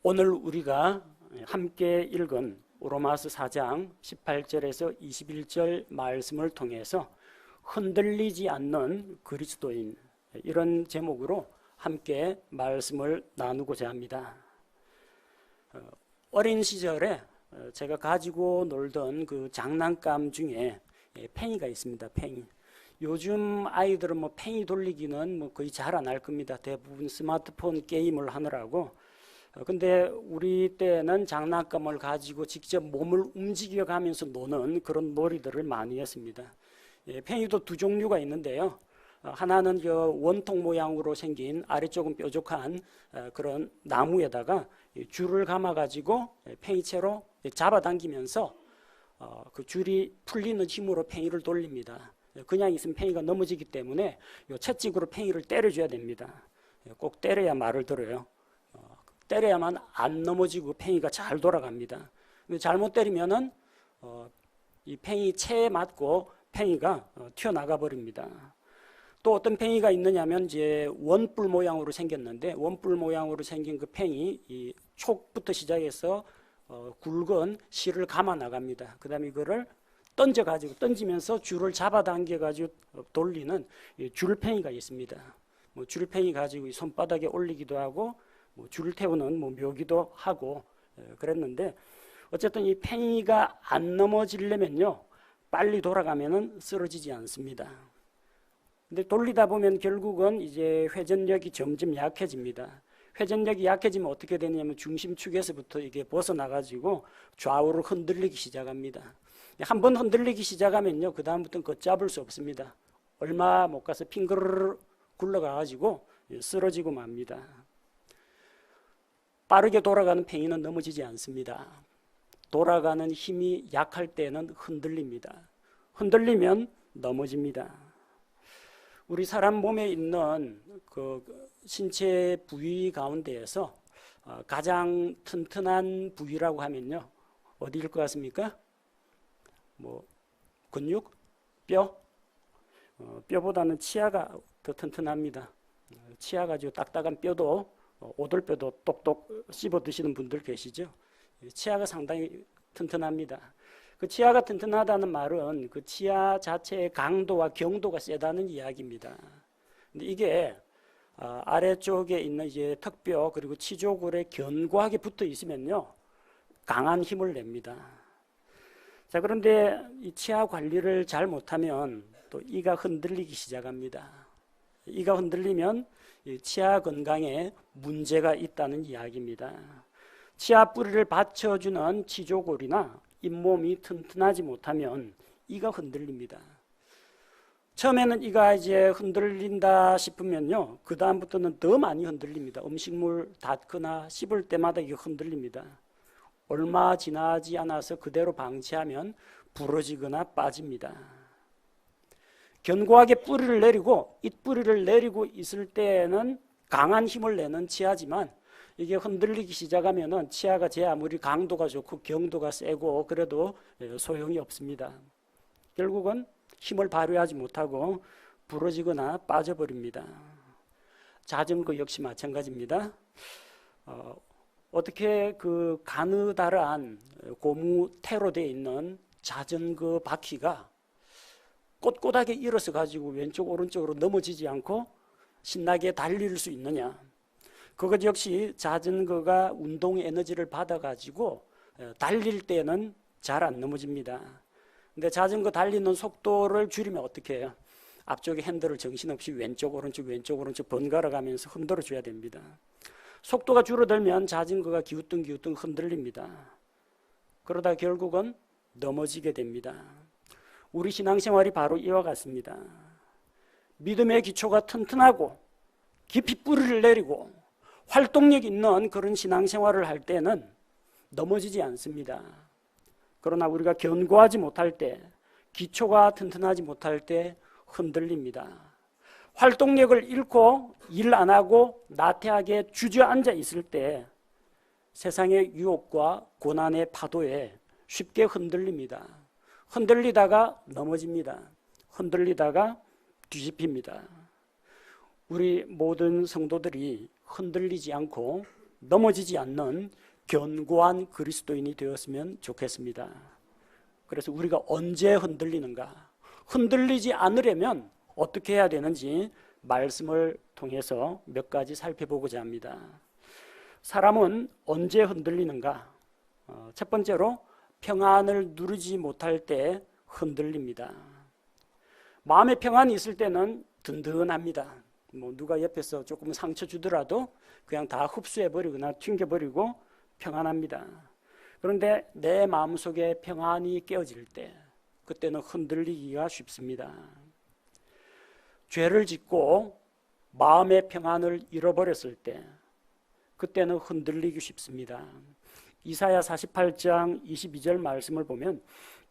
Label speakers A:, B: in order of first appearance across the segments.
A: 오늘 우리가 함께 읽은 로마서 4장 18절에서 21절 말씀을 통해서 흔들리지 않는 그리스도인, 이런 제목으로 함께 말씀을 나누고자 합니다. 어린 시절에 제가 가지고 놀던 그 장난감 중에 팽이가 있습니다. 팽이. 요즘 아이들은 뭐 팽이 돌리기는 거의 잘 안 할 겁니다. 대부분 스마트폰 게임을 하느라고. 근데 우리 때는 장난감을 가지고 직접 몸을 움직여 가면서 노는 그런 놀이들을 많이 했습니다. 팽이도 두 종류가 있는데요. 하나는 원통 모양으로 생긴 아래쪽은 뾰족한 그런 나무에다가 줄을 감아 가지고 팽이채로 잡아당기면서 그 줄이 풀리는 힘으로 팽이를 돌립니다. 그냥 있으면 팽이가 넘어지기 때문에 채찍으로 팽이를 때려줘야 됩니다. 꼭 때려야 말을 들어요. 때려야만 안 넘어지고 팽이가 잘 돌아갑니다. 근데 잘못 때리면은 이 팽이 채에 맞고 팽이가 튀어나가 버립니다. 또 어떤 팽이가 있느냐면 이제 원뿔 모양으로 생겼는데, 원뿔 모양으로 생긴 그 팽이 이 촉부터 시작해서 굵은 실을 감아 나갑니다. 그 다음에 이거를 던지면서 줄을 잡아당겨 가지고 돌리는 줄팽이가 있습니다. 줄팽이 가지고 손바닥에 올리기도 하고 줄을 태우는 묘기도 하고 그랬는데, 어쨌든 이 팽이가 안 넘어지려면요 빨리 돌아가면은 쓰러지지 않습니다. 근데 돌리다 보면 결국은 이제 회전력이 점점 약해집니다. 회전력이 약해지면 어떻게 되냐면 중심축에서부터 이게 벗어나가지고 좌우로 흔들리기 시작합니다. 한번 흔들리기 시작하면요 그 다음부터는 걷잡을 수 없습니다. 얼마 못 가서 핑그르르 굴러가가지고 쓰러지고 맙니다. 빠르게 돌아가는 팽이는 넘어지지 않습니다. 돌아가는 힘이 약할 때는 흔들립니다. 흔들리면 넘어집니다. 우리 사람 몸에 있는 그 신체 부위 가운데에서 가장 튼튼한 부위라고 하면요 어디일 것 같습니까? 근육? 뼈? 뼈보다는 치아가 더 튼튼합니다. 치아가 아주 딱딱한 뼈도 오돌뼈도 똑똑 씹어 드시는 분들 계시죠? 치아가 상당히 튼튼합니다. 그 치아가 튼튼하다는 말은 그 치아 자체의 강도와 경도가 세다는 이야기입니다. 근데 이게 아래쪽에 있는 이제 턱뼈 그리고 치조골에 견고하게 붙어 있으면요 강한 힘을 냅니다. 자, 그런데 이 치아 관리를 잘 못하면 또 이가 흔들리기 시작합니다. 이가 흔들리면 치아 건강에 문제가 있다는 이야기입니다. 치아 뿌리를 받쳐주는 치조골이나 잇몸이 튼튼하지 못하면 이가 흔들립니다. 처음에는 이가 이제 흔들린다 싶으면요 그 다음부터는 더 많이 흔들립니다. 음식물 닿거나 씹을 때마다 이게 흔들립니다. 얼마 지나지 않아서 그대로 방치하면 부러지거나 빠집니다. 견고하게 뿌리를 내리고 잇뿌리를 내리고 있을 때에는 강한 힘을 내는 치아지만, 이게 흔들리기 시작하면은 치아가 제 아무리 강도가 좋고 경도가 세고 그래도 소용이 없습니다. 결국은 힘을 발휘하지 못하고 부러지거나 빠져버립니다. 자전거 역시 마찬가지입니다. 어떻게 그 가느다란 고무태로 되어 있는 자전거 바퀴가 꼿꼿하게 일어서 가지고 왼쪽 오른쪽으로 넘어지지 않고 신나게 달릴 수 있느냐? 그것 역시 자전거가 운동 에너지를 받아 가지고 달릴 때는 잘 안 넘어집니다. 근데 자전거 달리는 속도를 줄이면 어떻게 해요? 앞쪽에 핸들을 정신없이 왼쪽 오른쪽 번갈아 가면서 흔들어 줘야 됩니다. 속도가 줄어들면 자전거가 기우뚱기우뚱 흔들립니다. 그러다 결국은 넘어지게 됩니다. 우리 신앙생활이 바로 이와 같습니다. 믿음의 기초가 튼튼하고 깊이 뿌리를 내리고 활동력 있는 그런 신앙생활을 할 때는 넘어지지 않습니다. 그러나 우리가 견고하지 못할 때, 기초가 튼튼하지 못할 때 흔들립니다. 활동력을 잃고 일 안 하고 나태하게 주저앉아 있을 때 세상의 유혹과 고난의 파도에 쉽게 흔들립니다. 흔들리다가 넘어집니다. 흔들리다가 뒤집힙니다. 우리 모든 성도들이 흔들리지 않고 넘어지지 않는 견고한 그리스도인이 되었으면 좋겠습니다. 그래서 우리가 언제 흔들리는가? 흔들리지 않으려면 어떻게 해야 되는지 말씀을 통해서 몇 가지 살펴보고자 합니다. 사람은 언제 흔들리는가? 첫 번째로 평안을 누리지 못할 때 흔들립니다. 마음의 평안이 있을 때는 든든합니다. 누가 옆에서 조금 상처 주더라도 그냥 다 흡수해버리거나 튕겨버리고 평안합니다. 그런데 내 마음속에 평안이 깨어질 때 그때는 흔들리기가 쉽습니다. 죄를 짓고 마음의 평안을 잃어버렸을 때 그때는 흔들리기 쉽습니다. 이사야 48장 22절 말씀을 보면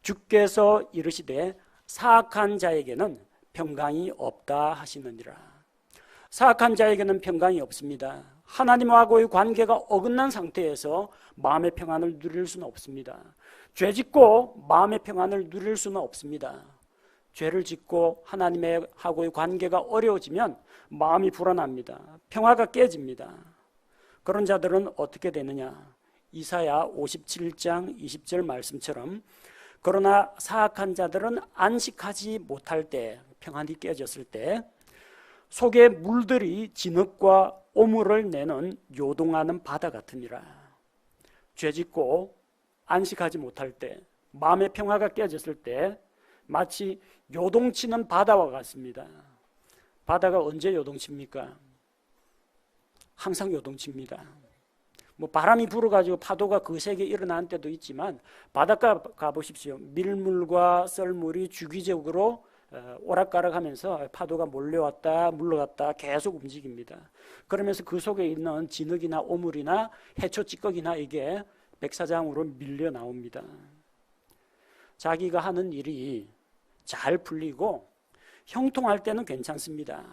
A: 주께서 이르시되 사악한 자에게는 평강이 없다 하시느니라. 사악한 자에게는 평강이 없습니다. 하나님하고의 관계가 어긋난 상태에서 마음의 평안을 누릴 수는 없습니다. 죄 짓고 마음의 평안을 누릴 수는 없습니다. 죄를 짓고 하나님하고의 관계가 어려워지면 마음이 불안합니다. 평화가 깨집니다. 그런 자들은 어떻게 되느냐? 이사야 57장 20절 말씀처럼 그러나 사악한 자들은 안식하지 못할 때, 평안이 깨졌을 때 속에 물들이 진흙과 오물을 내는 요동하는 바다 같으니라. 죄짓고 안식하지 못할 때, 마음의 평화가 깨졌을 때 마치 요동치는 바다와 같습니다. 바다가 언제 요동칩니까? 항상 요동칩니다. 바람이 불어가지고 파도가 거세게 일어나는 때도 있지만 바닷가 가보십시오. 밀물과 썰물이 주기적으로 오락가락하면서 파도가 몰려왔다 물러갔다 계속 움직입니다. 그러면서 그 속에 있는 진흙이나 오물이나 해초 찌꺼기나 이게 백사장으로 밀려 나옵니다. 자기가 하는 일이 잘 풀리고 형통할 때는 괜찮습니다.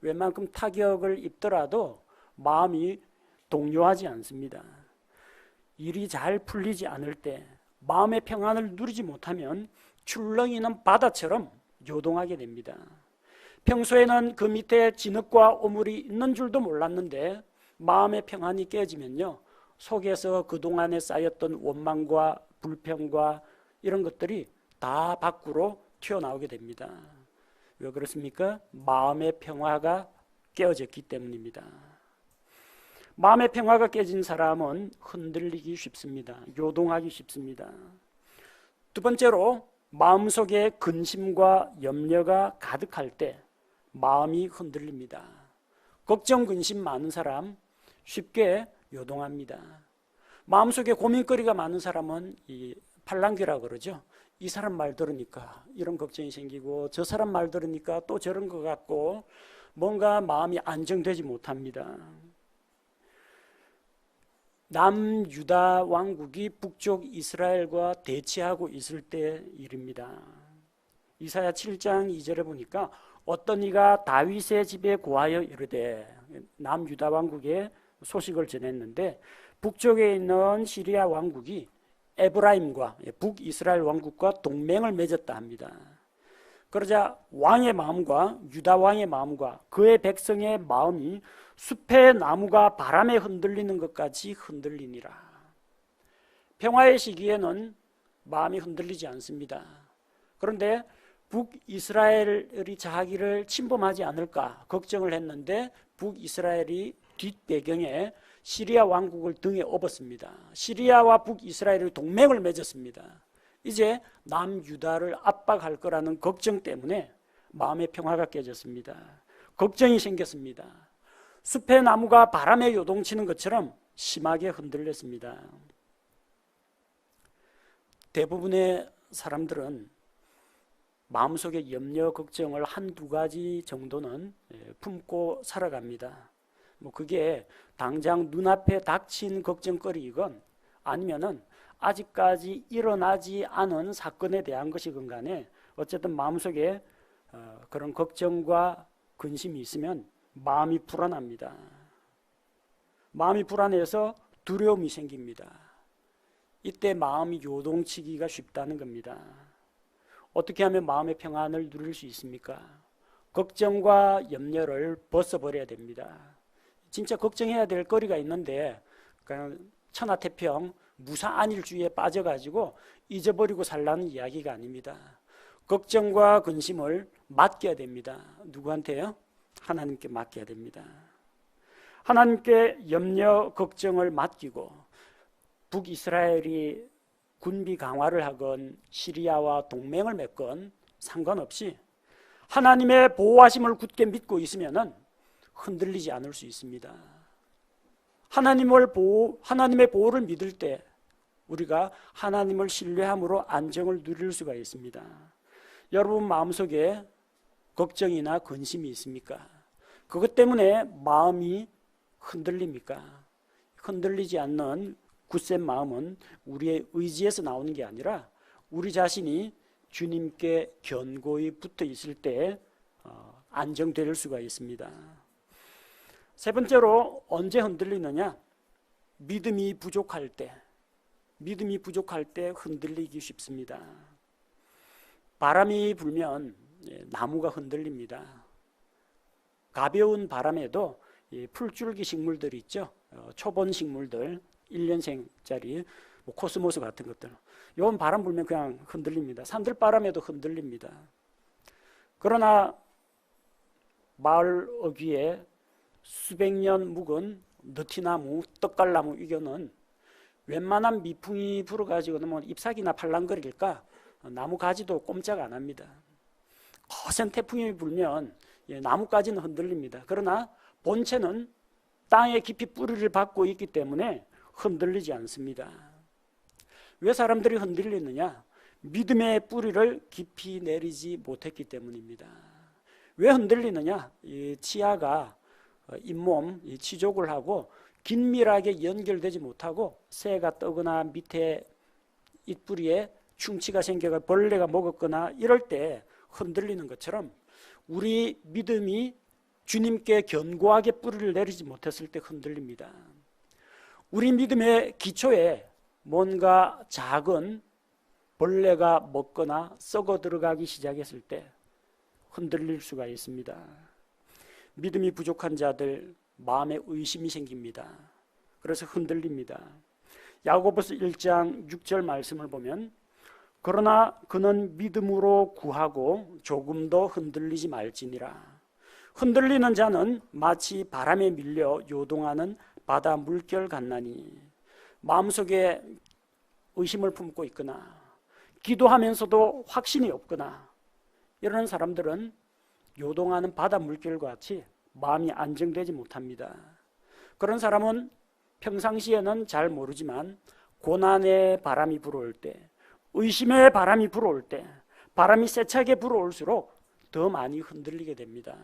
A: 웬만큼 타격을 입더라도 마음이 동요하지 않습니다. 일이 잘 풀리지 않을 때 마음의 평안을 누리지 못하면 출렁이는 바다처럼 요동하게 됩니다. 평소에는 그 밑에 진흙과 오물이 있는 줄도 몰랐는데 마음의 평안이 깨지면요, 속에서 그동안에 쌓였던 원망과 불평과 이런 것들이 다 밖으로 튀어나오게 됩니다. 왜 그렇습니까? 마음의 평화가 깨어졌기 때문입니다. 마음의 평화가 깨진 사람은 흔들리기 쉽습니다. 요동하기 쉽습니다. 두 번째로 마음속에 근심과 염려가 가득할 때 마음이 흔들립니다. 걱정, 근심 많은 사람 쉽게 요동합니다. 마음속에 고민거리가 많은 사람은 이 팔랑귀라 그러죠. 이 사람 말 들으니까 이런 걱정이 생기고 저 사람 말 들으니까 또 저런 것 같고 뭔가 마음이 안정되지 못합니다. 남유다 왕국이 북쪽 이스라엘과 대치하고 있을 때 일입니다. 이사야 7장 2절에 보니까 어떤 이가 다윗의 집에 고하여 이르되, 남유다 왕국의 소식을 전했는데 북쪽에 있는 시리아 왕국이 에브라임과 북이스라엘 왕국과 동맹을 맺었다 합니다. 그러자 왕의 마음과 유다 왕의 마음과 그의 백성의 마음이 숲의 나무가 바람에 흔들리는 것까지 흔들리니라. 평화의 시기에는 마음이 흔들리지 않습니다. 그런데 북이스라엘이 자기를 침범하지 않을까 걱정을 했는데 북이스라엘이 뒷배경에 시리아 왕국을 등에 업었습니다. 시리아와 북이스라엘이 동맹을 맺었습니다. 이제 남유다를 압박할 거라는 걱정 때문에 마음의 평화가 깨졌습니다. 걱정이 생겼습니다. 숲의 나무가 바람에 요동치는 것처럼 심하게 흔들렸습니다. 대부분의 사람들은 마음속에 염려, 걱정을 한두 가지 정도는 품고 살아갑니다. 그게 당장 눈앞에 닥친 걱정거리이건 아니면은 아직까지 일어나지 않은 사건에 대한 것이건 간에 어쨌든 마음속에 그런 걱정과 근심이 있으면 마음이 불안합니다. 마음이 불안해서 두려움이 생깁니다. 이때 마음이 요동치기가 쉽다는 겁니다. 어떻게 하면 마음의 평안을 누릴 수 있습니까? 걱정과 염려를 벗어버려야 됩니다. 진짜 걱정해야 될 거리가 있는데 그냥 천하태평 무사안일주의에 빠져가지고 잊어버리고 살라는 이야기가 아닙니다. 걱정과 근심을 맡겨야 됩니다. 누구한테요? 하나님께 맡겨야 됩니다. 하나님께 염려, 걱정을 맡기고 북이스라엘이 군비 강화를 하건 시리아와 동맹을 맺건 상관없이 하나님의 보호하심을 굳게 믿고 있으면 흔들리지 않을 수 있습니다. 하나님의 보호를 믿을 때 우리가 하나님을 신뢰함으로 안정을 누릴 수가 있습니다. 여러분 마음속에 걱정이나 근심이 있습니까? 그것 때문에 마음이 흔들립니까? 흔들리지 않는 굳센 마음은 우리의 의지에서 나오는 게 아니라 우리 자신이 주님께 견고히 붙어 있을 때 안정될 수가 있습니다. 세 번째로 언제 흔들리느냐? 믿음이 부족할 때 흔들리기 쉽습니다. 바람이 불면 나무가 흔들립니다. 가벼운 바람에도 풀줄기 식물들 있죠. 초본 식물들 1년생짜리 코스모스 같은 것들 이건 바람 불면 그냥 흔들립니다. 산들바람에도 흔들립니다. 그러나 마을 어귀에 수백 년 묵은 느티나무, 떡갈나무 이거는 웬만한 미풍이 불어가지고는 뭐 잎사귀나 팔랑거릴까 나무 가지도 꼼짝 안 합니다. 거센 태풍이 불면 나무까지는 흔들립니다. 그러나 본체는 땅에 깊이 뿌리를 받고 있기 때문에 흔들리지 않습니다. 왜 사람들이 흔들리느냐? 믿음의 뿌리를 깊이 내리지 못했기 때문입니다. 왜 흔들리느냐? 이 치아가 잇몸, 치족을 하고 긴밀하게 연결되지 못하고 새가 떠거나 밑에 잇뿌리에 충치가 생겨가 벌레가 먹었거나 이럴 때 흔들리는 것처럼 우리 믿음이 주님께 견고하게 뿌리를 내리지 못했을 때 흔들립니다. 우리 믿음의 기초에 뭔가 작은 벌레가 먹거나 썩어 들어가기 시작했을 때 흔들릴 수가 있습니다. 믿음이 부족한 자들 마음에 의심이 생깁니다. 그래서 흔들립니다. 야고보서 1장 6절 말씀을 보면 그러나 그는 믿음으로 구하고 조금도 흔들리지 말지니라. 흔들리는 자는 마치 바람에 밀려 요동하는 바다 물결 같나니 마음속에 의심을 품고 있거나 기도하면서도 확신이 없거나 이런 사람들은 요동하는 바다 물결과 같이 마음이 안정되지 못합니다. 그런 사람은 평상시에는 잘 모르지만 고난의 바람이 불어올 때, 의심의 바람이 불어올 때, 바람이 세차게 불어올수록 더 많이 흔들리게 됩니다.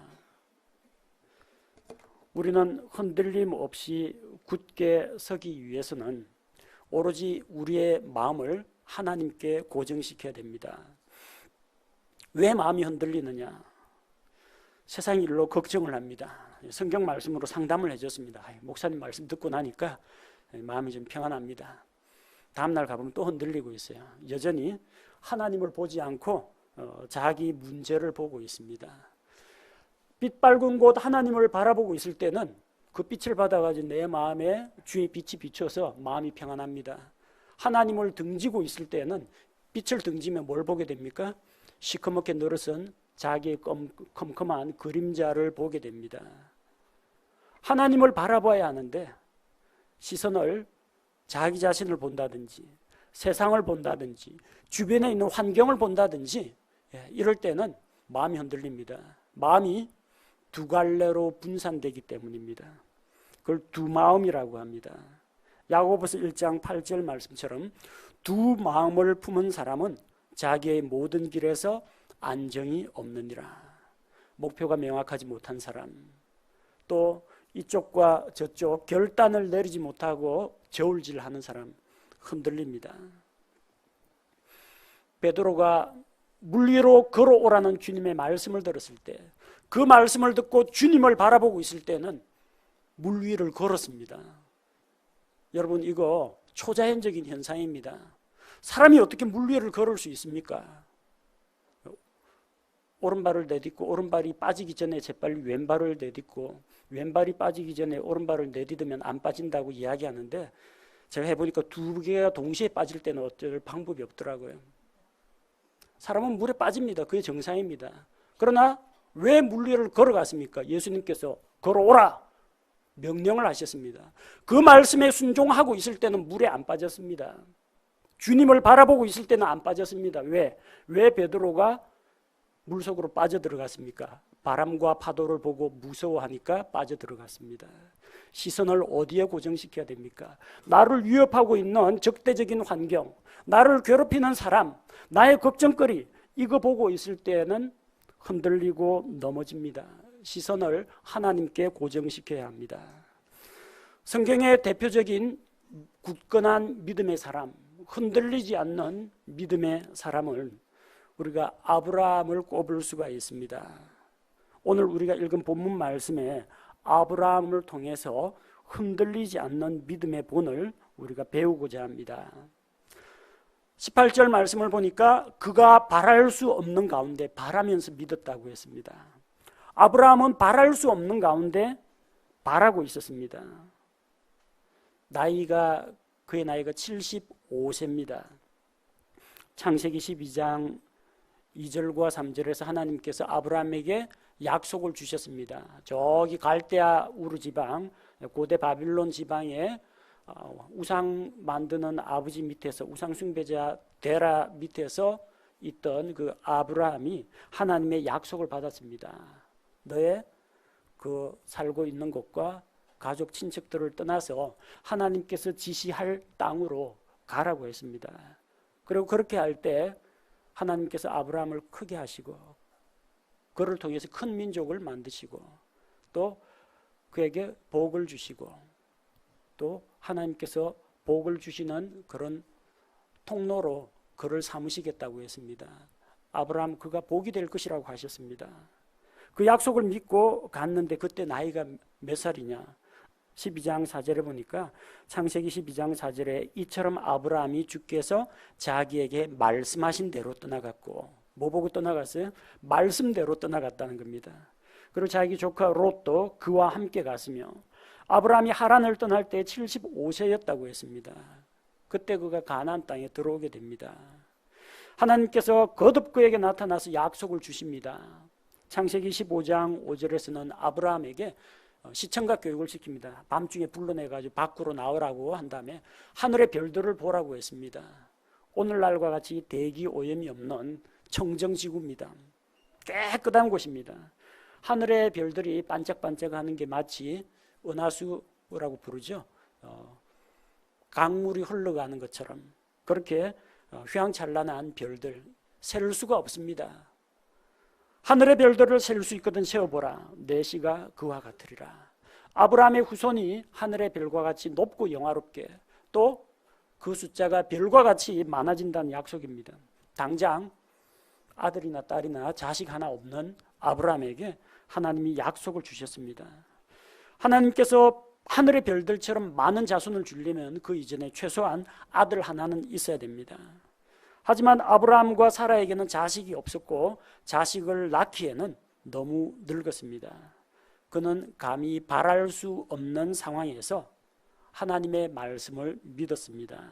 A: 우리는 흔들림 없이 굳게 서기 위해서는 오로지 우리의 마음을 하나님께 고정시켜야 됩니다. 왜 마음이 흔들리느냐? 세상 일로 걱정을 합니다. 성경 말씀으로 상담을 해줬습니다. 목사님 말씀 듣고 나니까 마음이 좀 평안합니다. 다음날 가보면 또 흔들리고 있어요. 여전히 하나님을 보지 않고 자기 문제를 보고 있습니다. 빛 밝은 곳 하나님을 바라보고 있을 때는 그 빛을 받아가지고 내 마음에 주의 빛이 비춰서 마음이 평안합니다. 하나님을 등지고 있을 때는 빛을 등지면 뭘 보게 됩니까? 시커멓게 늘어선 자기의 컴컴한 그림자를 보게 됩니다. 하나님을 바라봐야 하는데 시선을 자기 자신을 본다든지 세상을 본다든지 주변에 있는 환경을 본다든지 이럴 때는 마음이 흔들립니다. 마음이 두 갈래로 분산되기 때문입니다. 그걸 두 마음이라고 합니다. 야고보서 1장 8절 말씀처럼 두 마음을 품은 사람은 자기의 모든 길에서 안정이 없느니라. 목표가 명확하지 못한 사람, 또 이쪽과 저쪽 결단을 내리지 못하고 저울질하는 사람 흔들립니다. 베드로가 물 위로 걸어오라는 주님의 말씀을 들었을 때, 그 말씀을 듣고 주님을 바라보고 있을 때는 물 위를 걸었습니다. 여러분, 이거 초자연적인 현상입니다. 사람이 어떻게 물 위를 걸을 수 있습니까? 오른발을 내딛고 오른발이 빠지기 전에 재빨리 왼발을 내딛고 왼발이 빠지기 전에 오른발을 내딛으면 안 빠진다고 이야기하는데 제가 해보니까 두 개가 동시에 빠질 때는 어쩔 방법이 없더라고요. 사람은 물에 빠집니다. 그게 정상입니다. 그러나 왜 물 위를 걸어갔습니까? 예수님께서 걸어오라 명령을 하셨습니다. 그 말씀에 순종하고 있을 때는 물에 안 빠졌습니다. 주님을 바라보고 있을 때는 안 빠졌습니다. 왜 베드로가 물속으로 빠져들어갔습니까? 바람과 파도를 보고 무서워하니까 빠져들어갔습니다. 시선을 어디에 고정시켜야 됩니까? 나를 위협하고 있는 적대적인 환경, 나를 괴롭히는 사람, 나의 걱정거리, 이거 보고 있을 때는 흔들리고 넘어집니다. 시선을 하나님께 고정시켜야 합니다. 성경의 대표적인 굳건한 믿음의 사람, 흔들리지 않는 믿음의 사람을 우리가 아브라함을 꼽을 수가 있습니다. 오늘 우리가 읽은 본문 말씀에 아브라함을 통해서 흔들리지 않는 믿음의 본을 우리가 배우고자 합니다. 18절 말씀을 보니까 그가 바랄 수 없는 가운데 바라면서 믿었다고 했습니다. 아브라함은 바랄 수 없는 가운데 바라고 있었습니다. 그의 나이가 75세입니다. 창세기 12장 2절과 3절에서 하나님께서 아브라함에게 약속을 주셨습니다. 저기 갈대아 우르 지방, 고대 바빌론 지방에 우상 만드는 아버지 밑에서, 우상 숭배자 데라 밑에서 있던 그 아브라함이 하나님의 약속을 받았습니다. 너의 그 살고 있는 곳과 가족 친척들을 떠나서 하나님께서 지시할 땅으로 가라고 했습니다. 그리고 그렇게 할 때 하나님께서 아브라함을 크게 하시고 그를 통해서 큰 민족을 만드시고 또 그에게 복을 주시고 또 하나님께서 복을 주시는 그런 통로로 그를 삼으시겠다고 했습니다. 아브라함 그가 복이 될 것이라고 하셨습니다. 그 약속을 믿고 갔는데 그때 나이가 몇 살이냐? 12장 4절에 보니까 창세기 12장 4절에 이처럼 아브라함이 주께서 자기에게 말씀하신 대로 떠나갔고, 뭐 보고 떠나갔어요? 말씀대로 떠나갔다는 겁니다. 그리고 자기 조카 롯도 그와 함께 갔으며 아브라함이 하란을 떠날 때 75세였다고 했습니다. 그때 그가 가나안 땅에 들어오게 됩니다. 하나님께서 거듭 그에게 나타나서 약속을 주십니다. 창세기 15장 5절에서는 아브라함에게 시청각 교육을 시킵니다. 밤중에 불러내가지고 밖으로 나오라고 한 다음에 하늘의 별들을 보라고 했습니다. 오늘날과 같이 대기 오염이 없는 청정지구입니다. 깨끗한 곳입니다. 하늘의 별들이 반짝반짝하는 게 마치 은하수라고 부르죠. 강물이 흘러가는 것처럼 그렇게 휘황찬란한 별들, 셀 수가 없습니다. 하늘의 별들을 셀 수 있거든 세어보라. 내 시가 그와 같으리라. 아브라함의 후손이 하늘의 별과 같이 높고 영화롭게 또 그 숫자가 별과 같이 많아진다는 약속입니다. 당장 아들이나 딸이나 자식 하나 없는 아브라함에게 하나님이 약속을 주셨습니다. 하나님께서 하늘의 별들처럼 많은 자손을 주려면 그 이전에 최소한 아들 하나는 있어야 됩니다. 하지만 아브라함과 사라에게는 자식이 없었고 자식을 낳기에는 너무 늙었습니다. 그는 감히 바랄 수 없는 상황에서 하나님의 말씀을 믿었습니다.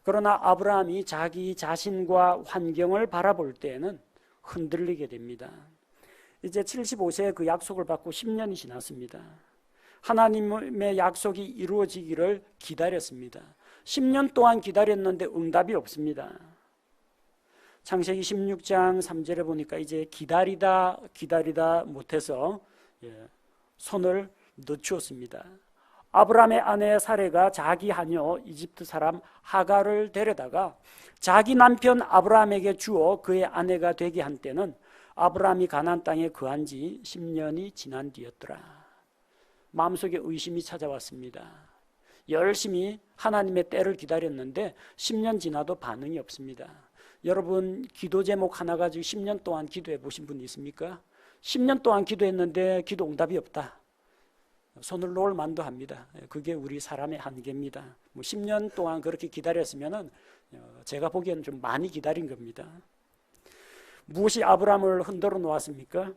A: 그러나 아브라함이 자기 자신과 환경을 바라볼 때에는 흔들리게 됩니다. 이제 75세에 그 약속을 받고 10년이 지났습니다. 하나님의 약속이 이루어지기를 기다렸습니다. 10년 동안 기다렸는데 응답이 없습니다. 창세기 16장 3절에 보니까 이제 기다리다 못해서 손을 늦추었습니다. 아브라함의 아내 사레가 자기 하녀 이집트 사람 하가를 데려다가 자기 남편 아브라함에게 주어 그의 아내가 되게 한 때는 아브라함이 가나안 땅에 거한 지 10년이 지난 뒤였더라. 마음속에 의심이 찾아왔습니다. 열심히 하나님의 때를 기다렸는데 10년 지나도 반응이 없습니다. 여러분 기도 제목 하나 가지고 10년 동안 기도해 보신 분 있습니까? 10년 동안 기도했는데 기도 응답이 없다. 손을 놓을 만도 합니다. 그게 우리 사람의 한계입니다. 10년 동안 그렇게 기다렸으면 제가 보기에는 좀 많이 기다린 겁니다. 무엇이 아브라함을 흔들어 놓았습니까?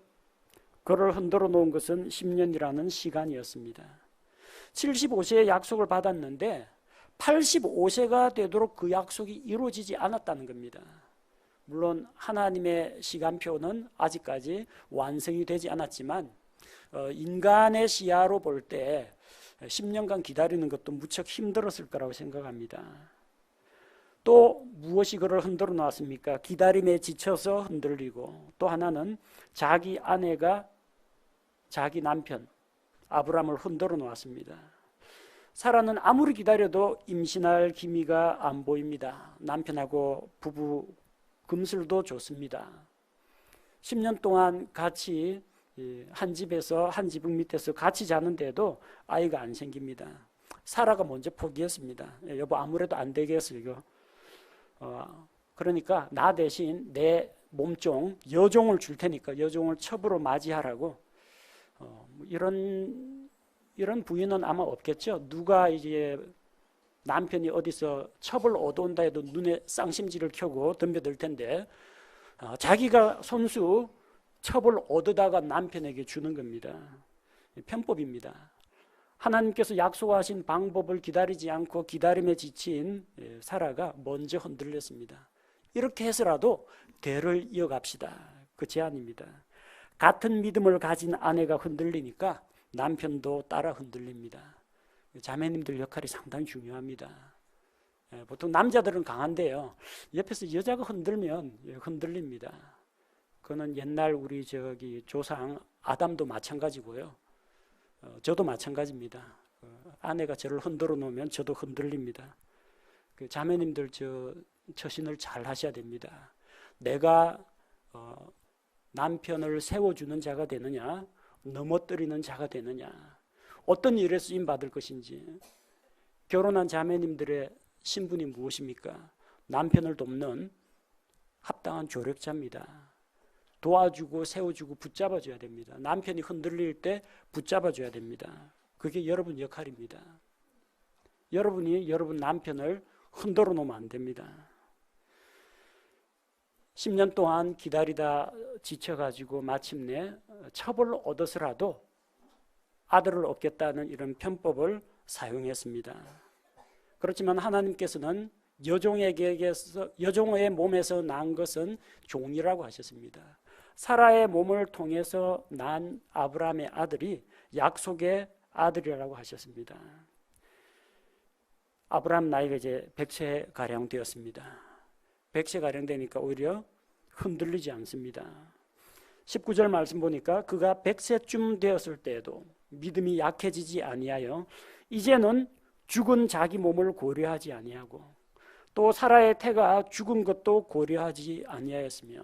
A: 그를 흔들어 놓은 것은 10년이라는 시간이었습니다. 75세의 약속을 받았는데 85세가 되도록 그 약속이 이루어지지 않았다는 겁니다. 물론 하나님의 시간표는 아직까지 완성이 되지 않았지만 인간의 시야로 볼 때 10년간 기다리는 것도 무척 힘들었을 거라고 생각합니다. 또 무엇이 그를 흔들어 놨습니까? 기다림에 지쳐서 흔들리고, 또 하나는 자기 아내가 자기 남편 아브라함을 흔들어 놓았습니다. 사라는 아무리 기다려도 임신할 기미가 안 보입니다. 남편하고 부부 금슬도 좋습니다. 10년 동안 같이 한 집에서 한 지붕 밑에서 같이 자는데도 아이가 안 생깁니다. 사라가 먼저 포기했습니다. 여보 아무래도 안 되겠어 이거. 그러니까 나 대신 내 몸종 여종을 줄 테니까 여종을 첩으로 맞이하라고. 이런 부인은 아마 없겠죠. 누가 이제 남편이 어디서 첩을 얻어온다 해도 눈에 쌍심지를 켜고 덤벼들 텐데 자기가 손수 첩을 얻어다가 남편에게 주는 겁니다. 편법입니다. 하나님께서 약속하신 방법을 기다리지 않고 기다림에 지친 사라가 먼저 흔들렸습니다. 이렇게 해서라도 대를 이어갑시다. 그 제안입니다. 같은 믿음을 가진 아내가 흔들리니까 남편도 따라 흔들립니다. 자매님들 역할이 상당히 중요합니다. 보통 남자들은 강한데요. 옆에서 여자가 흔들면 흔들립니다. 그거는 옛날 우리 조상 아담도 마찬가지고요. 저도 마찬가지입니다. 아내가 저를 흔들어 놓으면 저도 흔들립니다. 자매님들 처신을 잘 하셔야 됩니다. 내가 남편을 세워주는 자가 되느냐, 넘어뜨리는 자가 되느냐, 어떤 일에 쓰임 받을 것인지. 결혼한 자매님들의 신분이 무엇입니까? 남편을 돕는 합당한 조력자입니다. 도와주고 세워주고 붙잡아줘야 됩니다. 남편이 흔들릴 때 붙잡아줘야 됩니다. 그게 여러분 역할입니다. 여러분이 여러분 남편을 흔들어 놓으면 안 됩니다. 10년 동안 기다리다 지쳐가지고 마침내 첩을 얻어서라도 아들을 얻겠다는 이런 편법을 사용했습니다. 그렇지만 하나님께서는 여종의 몸에서 난 것은 종이라고 하셨습니다. 사라의 몸을 통해서 난 아브라함의 아들이 약속의 아들이라고 하셨습니다. 아브라함 나이가 이제 100세가량 되었습니다. 100세가량 되니까 오히려 흔들리지 않습니다. 19절 말씀 보니까 그가 100세쯤 되었을 때에도 믿음이 약해지지 아니하여 이제는 죽은 자기 몸을 고려하지 아니하고 또 사라의 태가 죽은 것도 고려하지 아니하였으며,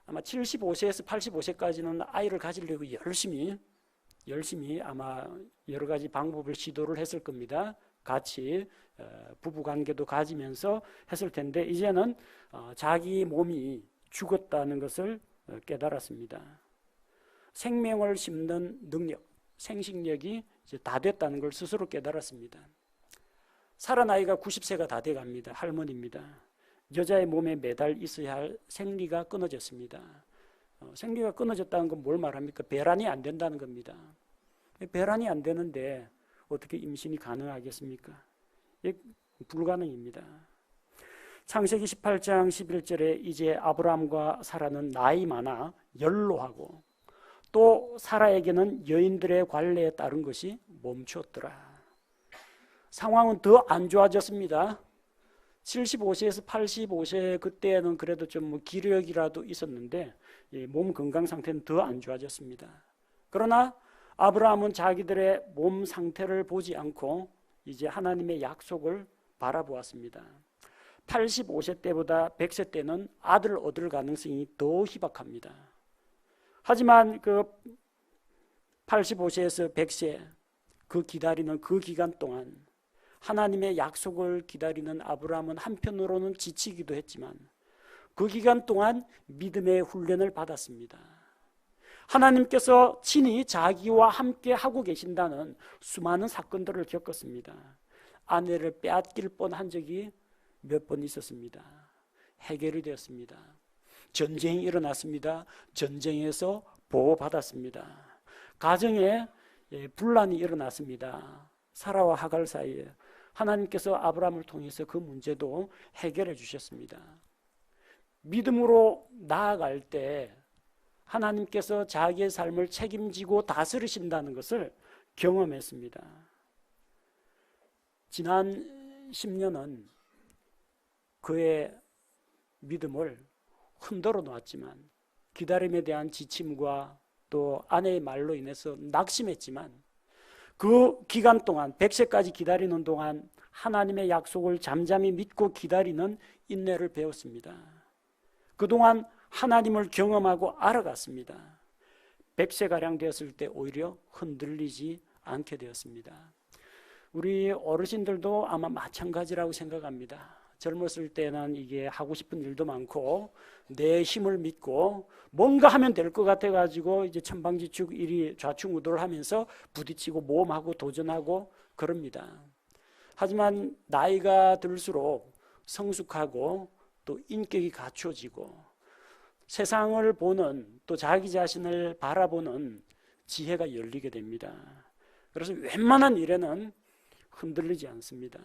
A: 아마 75세에서 85세까지는 아이를 가지려고 열심히 아마 여러 가지 방법을 시도를 했을 겁니다. 같이 부부관계도 가지면서 했을 텐데 이제는 자기 몸이 죽었다는 것을 깨달았습니다. 생명을 심는 능력, 생식력이 이제 다 됐다는 걸 스스로 깨달았습니다. 사라 나이가 90세가 다 돼갑니다. 할머니입니다. 여자의 몸에 매달 있어야 할 생리가 끊어졌습니다. 생리가 끊어졌다는 건 뭘 말합니까? 배란이 안 된다는 겁니다. 배란이 안 되는데 어떻게 임신이 가능하겠습니까? 불가능입니다. 창세기 18장 11절에 이제 아브라함과 사라는 나이 많아 연로하고 또 사라에게는 여인들의 관례에 따른 것이 멈췄더라. 상황은 더 안 좋아졌습니다. 75세에서 85세 그때는 그래도 좀 기력이라도 있었는데 몸 건강 상태는 더 안 좋아졌습니다. 그러나 아브라함은 자기들의 몸 상태를 보지 않고 이제 하나님의 약속을 바라보았습니다. 85세 때보다 100세 때는 아들을 얻을 가능성이 더 희박합니다. 하지만 그 85세에서 100세 그 기다리는 그 기간 동안 하나님의 약속을 기다리는 아브라함은 한편으로는 지치기도 했지만 그 기간 동안 믿음의 훈련을 받았습니다. 하나님께서 친히 자기와 함께 하고 계신다는 수많은 사건들을 겪었습니다. 아내를 빼앗길 뻔한 적이 몇 번 있었습니다. 해결이 되었습니다. 전쟁이 일어났습니다. 전쟁에서 보호받았습니다. 가정에 분란이 일어났습니다. 사라와 하갈 사이에 하나님께서 아브라함을 통해서 그 문제도 해결해 주셨습니다. 믿음으로 나아갈 때 하나님께서 자기의 삶을 책임지고 다스리신다는 것을 경험했습니다. 지난 10년은 그의 믿음을 흔들어 놓았지만, 기다림에 대한 지침과 또 아내의 말로 인해서 낙심했지만, 그 기간 동안 100세까지 기다리는 동안 하나님의 약속을 잠잠히 믿고 기다리는 인내를 배웠습니다. 그동안 하나님을 경험하고 알아갔습니다. 100세가량 되었을 때 오히려 흔들리지 않게 되었습니다. 우리 어르신들도 아마 마찬가지라고 생각합니다. 젊었을 때는 이게 하고 싶은 일도 많고 내 힘을 믿고 뭔가 하면 될 것 같아가지고 이제 천방지축 이리 좌충우돌 하면서 부딪히고 모험하고 도전하고 그럽니다. 하지만 나이가 들수록 성숙하고 또 인격이 갖춰지고 세상을 보는, 또 자기 자신을 바라보는 지혜가 열리게 됩니다. 그래서 웬만한 일에는 흔들리지 않습니다.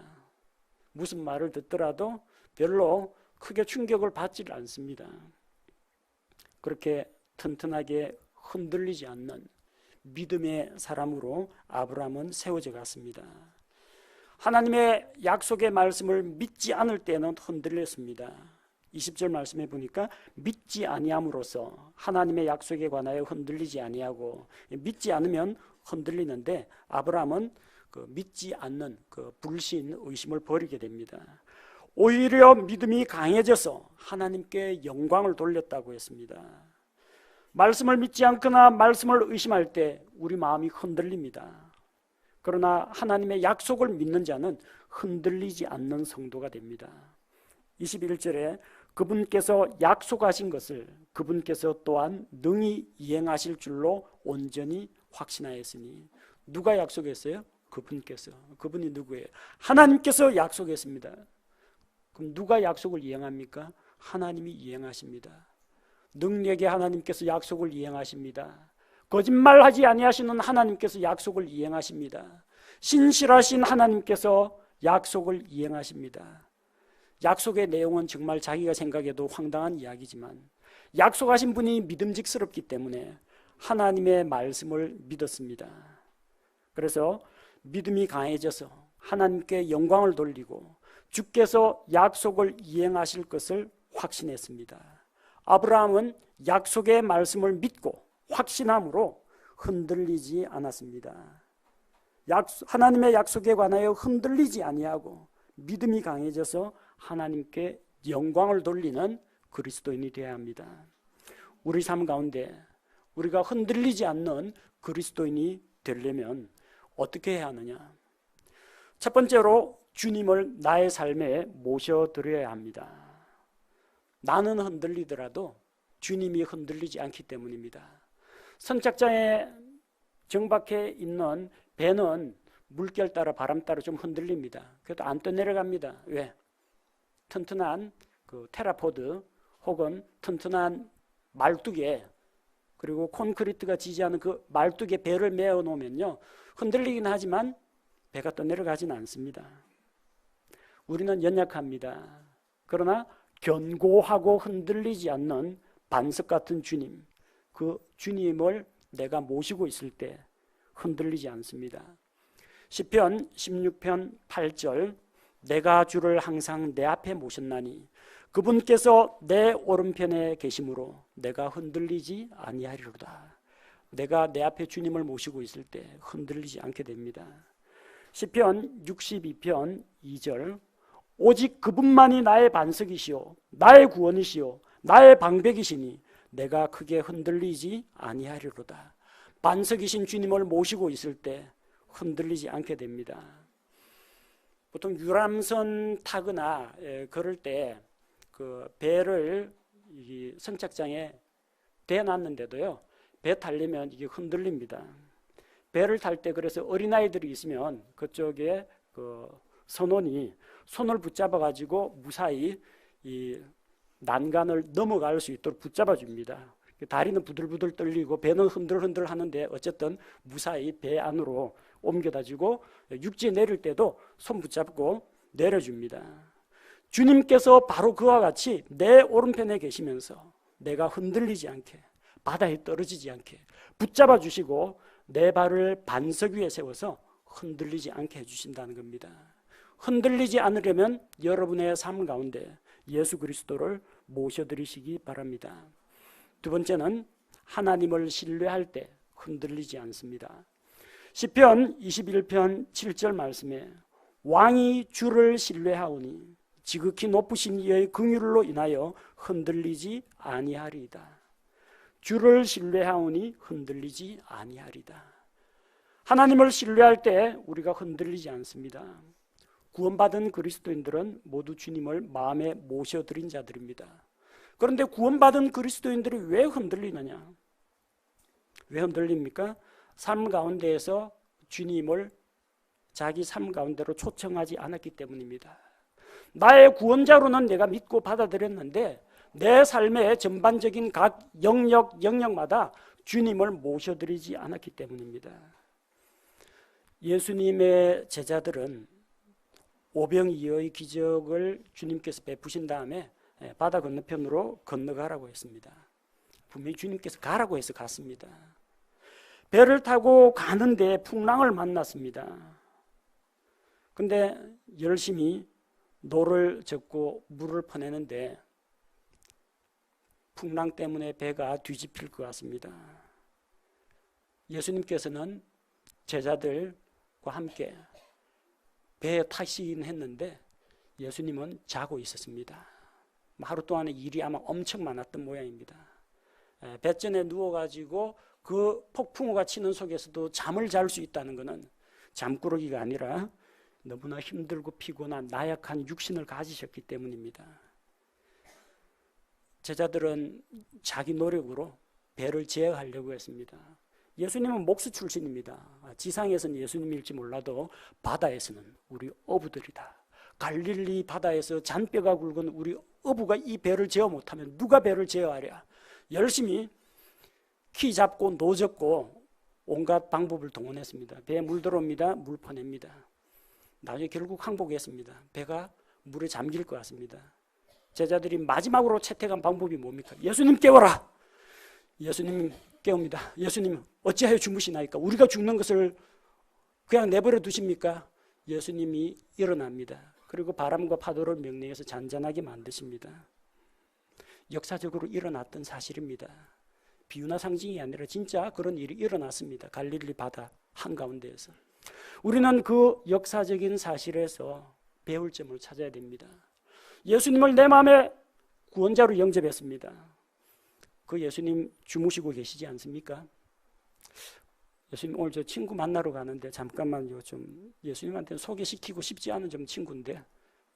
A: 무슨 말을 듣더라도 별로 크게 충격을 받지 않습니다. 그렇게 튼튼하게 흔들리지 않는 믿음의 사람으로 아브라함은 세워져 갔습니다. 하나님의 약속의 말씀을 믿지 않을 때는 흔들렸습니다. 20절 말씀에 보니까 믿지 아니함으로써 하나님의 약속에 관하여 흔들리지 아니하고, 믿지 않으면 흔들리는데 아브라함은 그 믿지 않는 그 불신, 의심을 버리게 됩니다. 오히려 믿음이 강해져서 하나님께 영광을 돌렸다고 했습니다. 말씀을 믿지 않거나 말씀을 의심할 때 우리 마음이 흔들립니다. 그러나 하나님의 약속을 믿는 자는 흔들리지 않는 성도가 됩니다. 21절에 그분께서 약속하신 것을 그분께서 또한 능히 이행하실 줄로 온전히 확신하였으니. 누가 약속했어요? 그분께서. 그분이 누구예요? 하나님께서 약속했습니다. 그럼 누가 약속을 이행합니까? 하나님이 이행하십니다. 능력의 하나님께서 약속을 이행하십니다. 거짓말하지 아니하시는 하나님께서 약속을 이행하십니다. 신실하신 하나님께서 약속을 이행하십니다. 약속의 내용은 정말 자기가 생각해도 황당한 이야기지만 약속하신 분이 믿음직스럽기 때문에 하나님의 말씀을 믿었습니다. 그래서 믿음이 강해져서 하나님께 영광을 돌리고 주께서 약속을 이행하실 것을 확신했습니다. 아브라함은 약속의 말씀을 믿고 확신함으로 흔들리지 않았습니다. 하나님의 약속에 관하여 흔들리지 아니하고 믿음이 강해져서 하나님께 영광을 돌리는 그리스도인이 되어야 합니다. 우리 삶 가운데 우리가 흔들리지 않는 그리스도인이 되려면 어떻게 해야 하느냐? 첫 번째로 주님을 나의 삶에 모셔드려야 합니다. 나는 흔들리더라도 주님이 흔들리지 않기 때문입니다. 선착장에 정박해 있는 배는 물결 따라 바람 따라 좀 흔들립니다. 그래도 안 떠내려갑니다. 왜? 튼튼한 그 테라포드 혹은 튼튼한 말뚝에, 그리고 콘크리트가 지지하는 그 말뚝에 배를 메어 놓으면요, 흔들리긴 하지만 배가 떠내려가지는 않습니다. 우리는 연약합니다. 그러나 견고하고 흔들리지 않는 반석 같은 주님, 그 주님을 내가 모시고 있을 때 흔들리지 않습니다. 시편 16편 8절, 내가 주를 항상 내 앞에 모셨나니 그분께서 내 오른편에 계심으로 내가 흔들리지 아니하리로다. 내가 내 앞에 주님을 모시고 있을 때 흔들리지 않게 됩니다. 시편 62편 2절, 오직 그분만이 나의 반석이시오 나의 구원이시오 나의 방백이시니 내가 크게 흔들리지 아니하리로다. 반석이신 주님을 모시고 있을 때 흔들리지 않게 됩니다. 보통 유람선 타거나 그럴 때 그 배를 이 선착장에 대놨는데도요, 배 타려면 이게 흔들립니다. 배를 탈 때 그래서 어린아이들이 있으면 그쪽에 그 선원이 손을 붙잡아 가지고 무사히 이 난간을 넘어갈 수 있도록 붙잡아 줍니다. 다리는 부들부들 떨리고 배는 흔들흔들 하는데 어쨌든 무사히 배 안으로 옮겨다 주고 육지에 내릴 때도 손 붙잡고 내려줍니다. 주님께서 바로 그와 같이 내 오른편에 계시면서 내가 흔들리지 않게, 바다에 떨어지지 않게 붙잡아 주시고 내 발을 반석 위에 세워서 흔들리지 않게 해주신다는 겁니다. 흔들리지 않으려면 여러분의 삶 가운데 예수 그리스도를 모셔드리시기 바랍니다. 두 번째는 하나님을 신뢰할 때 흔들리지 않습니다. 시편 21편 7절 말씀에 왕이 주를 신뢰하오니 지극히 높으신 이의 긍휼로 인하여 흔들리지 아니하리이다. 주를 신뢰하오니 흔들리지 아니하리이다. 하나님을 신뢰할 때 우리가 흔들리지 않습니다. 구원받은 그리스도인들은 모두 주님을 마음에 모셔드린 자들입니다. 그런데 구원받은 그리스도인들이 왜 흔들리느냐? 왜 흔들립니까? 삶 가운데에서 주님을 자기 삶 가운데로 초청하지 않았기 때문입니다. 나의 구원자로는 내가 믿고 받아들였는데 내 삶의 전반적인 각 영역마다 주님을 모셔드리지 않았기 때문입니다. 예수님의 제자들은 오병이어의 기적을 주님께서 베푸신 다음에 바다 건너편으로 건너가라고 했습니다. 분명히 주님께서 가라고 해서 갔습니다. 배를 타고 가는데 풍랑을 만났습니다. 근데 열심히 노를 젓고 물을 퍼내는데 풍랑 때문에 배가 뒤집힐 것 같습니다. 예수님께서는 제자들과 함께 배에 타시긴 했는데 예수님은 자고 있었습니다. 하루 동안에 일이 아마 엄청 많았던 모양입니다. 뱃전에 누워가지고 그 폭풍우가 치는 속에서도 잠을 잘 수 있다는 것은 잠꾸러기가 아니라 너무나 힘들고 피곤한 나약한 육신을 가지셨기 때문입니다. 제자들은 자기 노력으로 배를 제어하려고 했습니다. 예수님은 목수 출신입니다. 지상에서는 예수님일지 몰라도 바다에서는 우리 어부들이다. 갈릴리 바다에서 잔뼈가 굵은 우리 어부가 이 배를 제어 못하면 누가 배를 제어하랴. 열심히 키 잡고 노 젓고 온갖 방법을 동원했습니다. 배에 물 들어옵니다. 물 퍼냅니다. 나중에 결국 항복했습니다. 배가 물에 잠길 것 같습니다. 제자들이 마지막으로 채택한 방법이 뭡니까? 예수님 깨워라. 예수님 깨웁니다. 예수님 어찌하여 주무시나이까? 우리가 죽는 것을 그냥 내버려 두십니까? 예수님이 일어납니다. 그리고 바람과 파도를 명령해서 잔잔하게 만드십니다. 역사적으로 일어났던 사실입니다. 비유나 상징이 아니라 진짜 그런 일이 일어났습니다. 갈릴리 바다 한가운데에서. 우리는 그 역사적인 사실에서 배울 점을 찾아야 됩니다. 예수님을 내 마음에 구원자로 영접했습니다. 그 예수님 주무시고 계시지 않습니까? 예수님 오늘 저 친구 만나러 가는데 잠깐만요. 좀 예수님한테 소개시키고 싶지 않은 좀 친구인데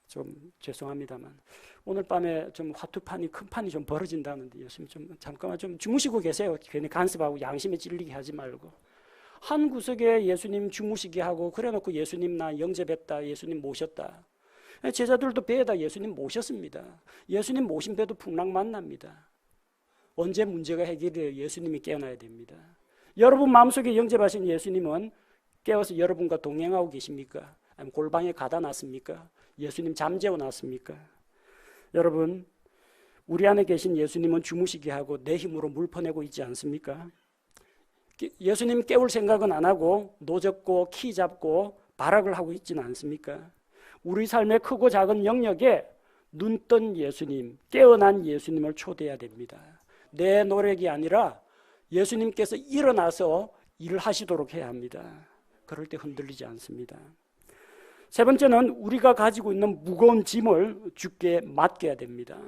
A: 좀 죄송합니다만 오늘 밤에 좀 화투판이 큰 판이 좀 벌어진다는데 예수님 좀 잠깐만 좀 주무시고 계세요. 괜히 간섭하고 양심에 찔리게 하지 말고. 한 구석에 예수님 주무시게 하고 그래놓고 예수님 나 영접했다. 예수님 모셨다. 제자들도 배에다 예수님 모셨습니다. 예수님 모신 배도 풍랑 만납니다. 언제 문제가 해결돼요? 예수님이 깨어나야 됩니다. 여러분 마음속에 영접하신 예수님은 깨어서 여러분과 동행하고 계십니까? 아니면 골방에 가다 놨습니까? 예수님 잠재워 놨습니까? 여러분 우리 안에 계신 예수님은 주무시게 하고 내 힘으로 물 퍼내고 있지 않습니까? 예수님 깨울 생각은 안 하고 노 젓고 키 잡고 발악을 하고 있지는 않습니까? 우리 삶의 크고 작은 영역에 눈뜬 예수님, 깨어난 예수님을 초대해야 됩니다. 내 노력이 아니라 예수님께서 일어나서 일을 하시도록 해야 합니다. 그럴 때 흔들리지 않습니다. 세 번째는 우리가 가지고 있는 무거운 짐을 주께 맡겨야 됩니다.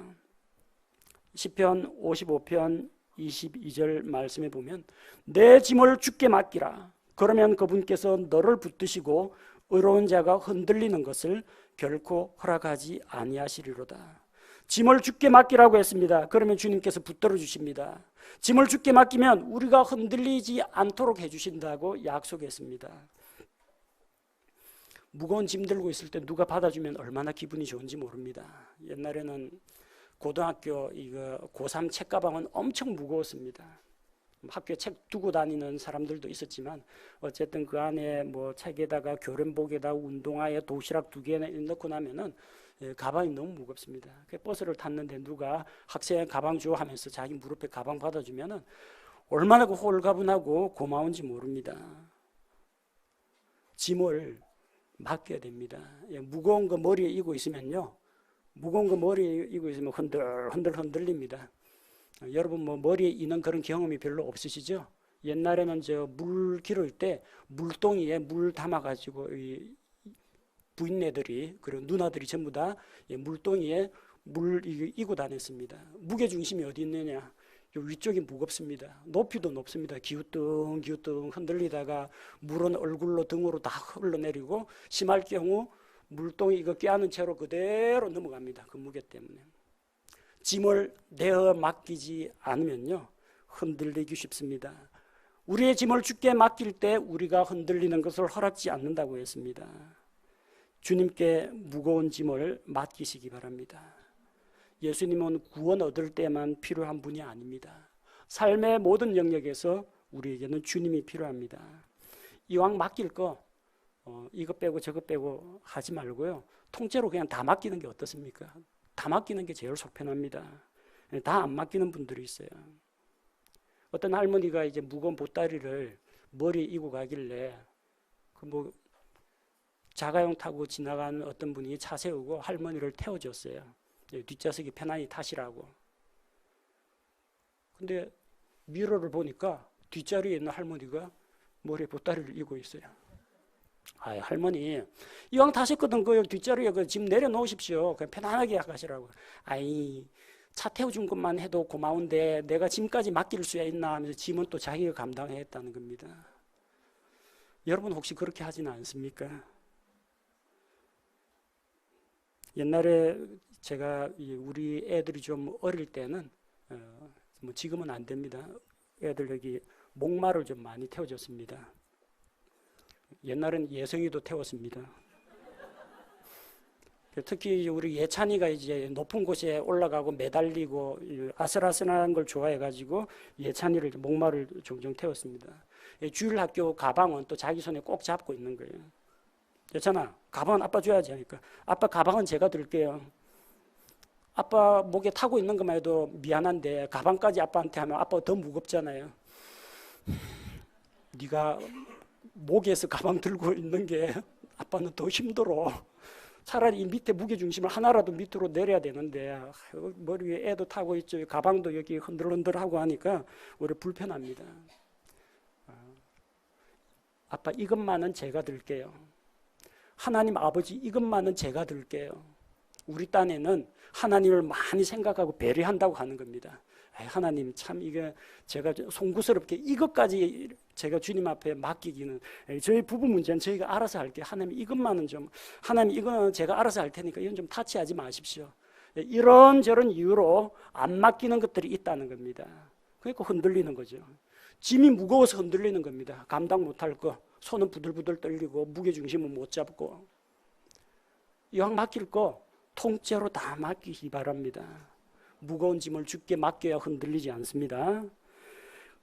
A: 시편 55편 22절 말씀에 보면 내 짐을 주께 맡기라. 그러면 그분께서 너를 붙드시고 의로운 자가 흔들리는 것을 결코 허락하지 아니하시리로다. 짐을 주께 맡기라고 했습니다. 그러면 주님께서 붙들어 주십니다. 짐을 주께 맡기면 우리가 흔들리지 않도록 해주신다고 약속했습니다. 무거운 짐 들고 있을 때 누가 받아주면 얼마나 기분이 좋은지 모릅니다. 옛날에는 고등학교 이거 고3 책가방은 엄청 무거웠습니다. 학교에 책 두고 다니는 사람들도 있었지만 어쨌든 그 안에 뭐 책에다가 교련복에다가 운동화에 도시락 2개 넣고 나면은 가방이 너무 무겁습니다. 버스를 탔는데 누가 학생 가방 줘 하면서 자기 무릎에 가방 받아주면은 얼마나 그 홀가분하고 고마운지 모릅니다. 짐을 맡겨야 됩니다. 무거운 거 머리에 이고 있으면요, 무거운 거 머리에 이고 있으면 흔들립니다. 여러분 뭐 머리에 이는 그런 경험이 별로 없으시죠? 옛날에는 저 물 기를 때 물동이에 물 담아가지고 이 부인네들이 그리고 누나들이 전부 다 물동이에 물 이고 다녔습니다. 무게 중심이 어디 있느냐? 요 위쪽이 무겁습니다. 높이도 높습니다. 기우뚱기우뚱 흔들리다가 물은 얼굴로 등으로 다 흘러내리고 심할 경우 물동이 이거 껴안은 채로 그대로 넘어갑니다. 그 무게 때문에. 짐을 내어 맡기지 않으면요, 흔들리기 쉽습니다. 우리의 짐을 주께 맡길 때 우리가 흔들리는 것을 허락지 않는다고 했습니다. 주님께 무거운 짐을 맡기시기 바랍니다. 예수님은 구원 얻을 때만 필요한 분이 아닙니다. 삶의 모든 영역에서 우리에게는 주님이 필요합니다. 이왕 맡길 거 이거 빼고 저거 빼고 하지 말고요, 통째로 그냥 다 맡기는 게 어떻습니까? 다 맡기는 게 제일 속편합니다. 다 안 맡기는 분들이 있어요. 어떤 할머니가 이제 무거운 보따리를 머리에 이고 가길래 그 뭐 자가용 타고 지나가는 어떤 분이 차 세우고 할머니를 태워줬어요. 뒷좌석이 편안히 타시라고. 근데 미러를 보니까 뒷자리에 있는 할머니가 머리에 보따리를 이고 있어요. 아, 할머니 이왕 타셨거든 그 뒷자리에 그 짐 내려놓으십시오. 그냥 편안하게 가시라고. 아이, 차 태워준 것만 해도 고마운데 내가 짐까지 맡길 수야 있나 하면서 짐은 또 자기가 감당해야 했다는 겁니다. 여러분 혹시 그렇게 하지는 않습니까? 옛날에 제가 우리 애들이 좀 어릴 때는 뭐 지금은 안 됩니다. 애들 여기 목마를 좀 많이 태워줬습니다. 옛날엔 예성이도 태웠습니다. 특히 우리 예찬이가 이제 높은 곳에 올라가고 매달리고 아슬아슬한 걸 좋아해가지고 예찬이를 목마를 종종 태웠습니다. 주일 학교 가방은 또 자기 손에 꼭 잡고 있는 거예요. 예찬아, 가방은 아빠 줘야지 하니까 아빠 가방은 제가 들게요. 아빠 목에 타고 있는 것만 해도 미안한데 가방까지 아빠한테 하면 아빠가 더 무겁잖아요. 네가 목에서 가방 들고 있는 게 아빠는 더 힘들어. 차라리 이 밑에 무게중심을 하나라도 밑으로 내려야 되는데 머리 위에 애도 타고 있죠. 가방도 여기 흔들흔들하고 하니까 오히려 불편합니다. 아빠 이것만은 제가 들게요. 하나님 아버지 이것만은 제가 들게요. 우리 딴에는 하나님을 많이 생각하고 배려한다고 하는 겁니다. 하나님 참 이게 제가 송구스럽게 이것까지 제가 주님 앞에 맡기기는, 저희 부부 문제는 저희가 알아서 할게요. 하나님 이것만은 좀, 하나님 이거는 제가 알아서 할 테니까 이건 좀 타치하지 마십시오. 이런저런 이유로 안 맡기는 것들이 있다는 겁니다. 그러니까 흔들리는 거죠. 짐이 무거워서 흔들리는 겁니다. 감당 못할 거, 손은 부들부들 떨리고 무게중심은 못 잡고. 이왕 맡길 거 통째로 다 맡기기 바랍니다. 무거운 짐을 주께 맡겨야 흔들리지 않습니다.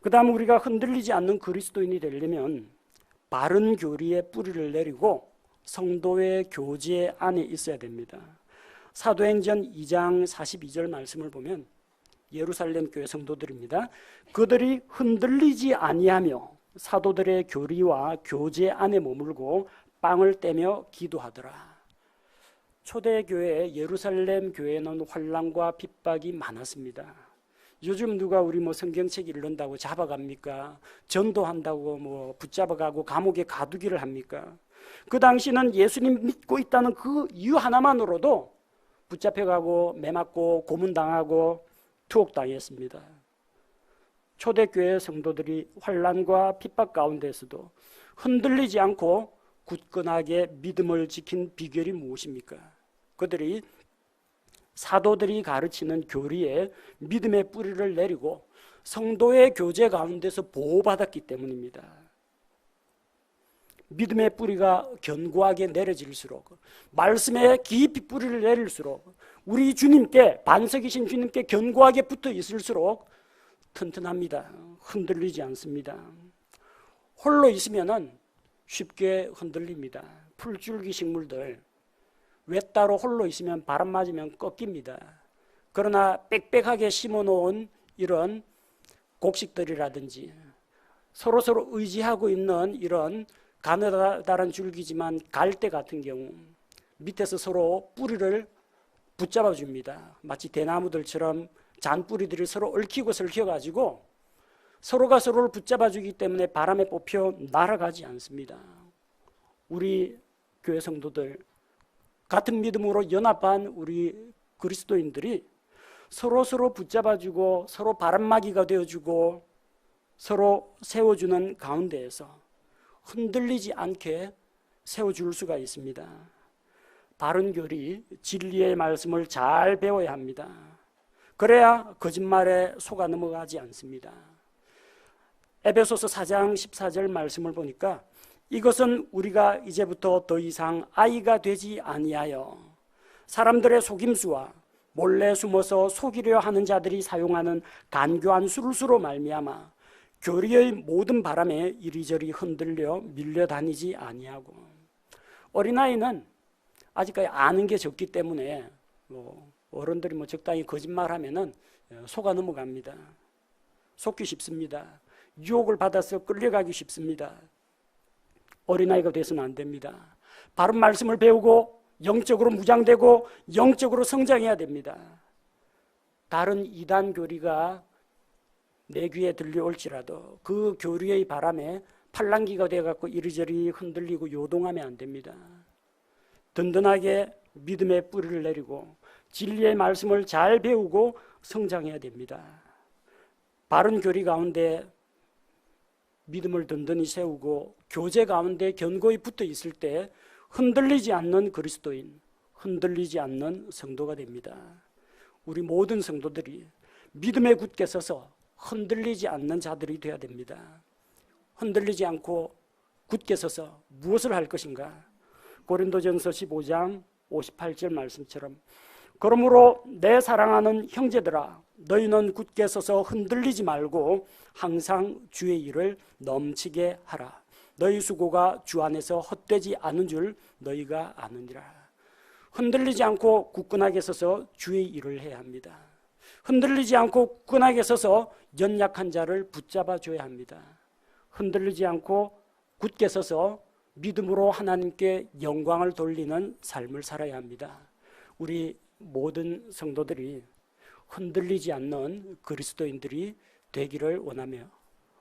A: 그 다음 우리가 흔들리지 않는 그리스도인이 되려면 바른 교리의 뿌리를 내리고 성도의 교제 안에 있어야 됩니다. 사도행전 2장 42절 말씀을 보면 예루살렘 교회 성도들입니다. 그들이 흔들리지 아니하며 사도들의 교리와 교제 안에 머물고 빵을 떼며 기도하더라. 초대교회 예루살렘 교회는 환난과 핍박이 많았습니다. 요즘 누가 우리 뭐 성경책 읽는다고 잡아갑니까? 전도한다고 뭐 붙잡아가고 감옥에 가두기를 합니까? 그 당시는 예수님 믿고 있다는 그 이유 하나만으로도 붙잡혀가고 매맞고 고문당하고 투옥당했습니다. 초대교회 성도들이 환난과 핍박 가운데서도 흔들리지 않고 굳건하게 믿음을 지킨 비결이 무엇입니까? 그들이 사도들이 가르치는 교리에 믿음의 뿌리를 내리고 성도의 교제 가운데서 보호받았기 때문입니다. 믿음의 뿌리가 견고하게 내려질수록, 말씀에 깊이 뿌리를 내릴수록 우리 주님께, 반석이신 주님께 견고하게 붙어 있을수록 튼튼합니다. 흔들리지 않습니다. 홀로 있으면은 쉽게 흔들립니다. 풀줄기 식물들 외따로 홀로 있으면 바람 맞으면 꺾입니다. 그러나 빽빽하게 심어놓은 이런 곡식들이라든지 서로서로 의지하고 있는 이런 가느다란 줄기지만 갈대 같은 경우 밑에서 서로 뿌리를 붙잡아 줍니다. 마치 대나무들처럼 잔뿌리들이 서로 얽히고 설켜가지고 서로가 서로를 붙잡아 주기 때문에 바람에 뽑혀 날아가지 않습니다. 우리 교회 성도들, 같은 믿음으로 연합한 우리 그리스도인들이 서로 붙잡아 주고 서로 바람막이가 되어주고 서로 세워주는 가운데에서 흔들리지 않게 세워줄 수가 있습니다. 바른 교리, 진리의 말씀을 잘 배워야 합니다. 그래야 거짓말에 속아 넘어가지 않습니다. 에베소서 4장 14절 말씀을 보니까 이것은 우리가 이제부터 더 이상 아이가 되지 아니하여 사람들의 속임수와 몰래 숨어서 속이려 하는 자들이 사용하는 간교한 술수로 말미암아 교리의 모든 바람에 이리저리 흔들려 밀려다니지 아니하고, 어린아이는 아직까지 아는 게 적기 때문에 어른들이 적당히 거짓말하면은 속아 넘어갑니다. 속기 쉽습니다. 유혹을 받아서 끌려가기 쉽습니다. 어린아이가 돼서는 안 됩니다. 바른 말씀을 배우고 영적으로 무장되고 영적으로 성장해야 됩니다. 다른 이단 교리가 내 귀에 들려올지라도 그 교리의 바람에 팔랑귀가 되어갖고 이리저리 흔들리고 요동하면 안 됩니다. 든든하게 믿음의 뿌리를 내리고 진리의 말씀을 잘 배우고 성장해야 됩니다. 바른 교리 가운데 믿음을 든든히 세우고 교제 가운데 견고히 붙어 있을 때 흔들리지 않는 그리스도인, 흔들리지 않는 성도가 됩니다. 우리 모든 성도들이 믿음에 굳게 서서 흔들리지 않는 자들이 되어야 됩니다. 흔들리지 않고 굳게 서서 무엇을 할 것인가? 고린도전서 15장 58절 말씀처럼 그러므로 내 사랑하는 형제들아 너희는 굳게 서서 흔들리지 말고 항상 주의 일을 넘치게 하라. 너희 수고가 주 안에서 헛되지 않은 줄 너희가 아느니라. 흔들리지 않고 굳건하게 서서 주의 일을 해야 합니다. 흔들리지 않고 굳건하게 서서 연약한 자를 붙잡아 줘야 합니다. 흔들리지 않고 굳게 서서 믿음으로 하나님께 영광을 돌리는 삶을 살아야 합니다. 우리 모든 성도들이 흔들리지 않는 그리스도인들이 되기를 원하며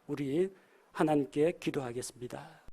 A: 우리 하나님께 기도하겠습니다.